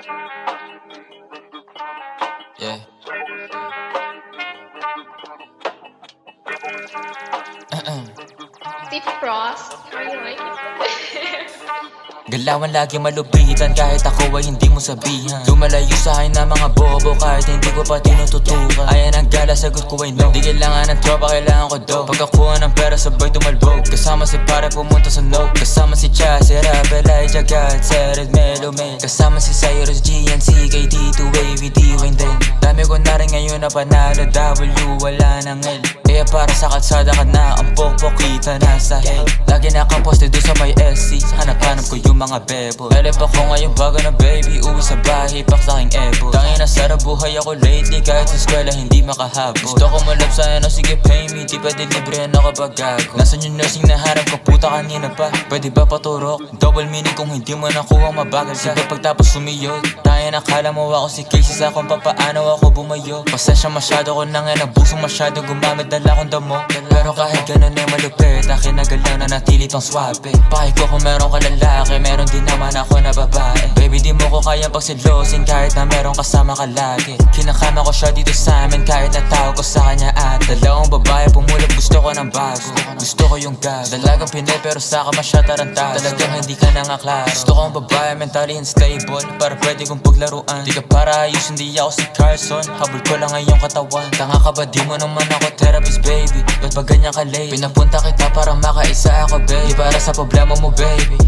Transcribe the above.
Yeah. Steve Frost, how you like it? Galawan lagi malupitan kahit ako ay hindi mo sabihan. Lumalayo sa akin na mga bobo kahit hindi ko pa tinututukan. Ayan ang gala, sagot ko ay no. Di kailangan ng tropa, kailangan ko do. Pagkakuha ng pera sabay tumalbog. Kasama si pare pumunta sa no. Kasama si Cha, si Rap, Elijah, God, Sered, Melo, May. Kasama si Cyrus, GNC, KD2, Wavy, D-Wayne din. Dami ko na rin ngayon na panalo, W, wala nang L. Kaya para sa kalsada ka na, ang pokpok kita nasa hell. Lagi nakaposte doon sa may SC, hanap-hanap ko yung mga bebo. Elep ako ngayon bago na baby, uwi sa bahay, pak sa aking ebo. Tangin na sarap buhay ako lately, kahit sa eskwela hindi makahabol. Gusto ko malap sa ano, sige pay me, di pwede libre na kapag gago. Nasaan yung nursing na harap ko, puta kanina pa, pwede ba paturok? Double meaning kung hindi mo nakuha mabagal ka. Sige pagtapos sumiyod, tangin nakala mo ako si Casey sa kung papaano ako bumayo. Pasensya masyado ko na nga nabusong masyado, gumamit dala kong damo. Pero kahit ganun ay malupit, akin na galaw na natili tong swabe. Pakiko kung meron ka lalaki, meron din naman ako na babae. Baby di mo ko kayang pagsilosin kahit na meron kasama ka lagi. Kinakama ko siya dito sa amin kahit natawag ko sa kanya at dalawang babae pumulot, gusto ko ng bago. Gusto ko yung gas, dalagang pinay pero saka masya tarantado. Talagang hindi ka na nga klaro. Gusto ko ang babae mentally unstable para pwede kong paglaruan. Di ka para ayos, hindi ako si Carson, habol ko lang ngayong katawan. Tanga ka ba, di mo naman ako therapist baby, ba't ba ganyan ka late? Pinapunta kita para makaisa ako baby, di para sa problema mo baby.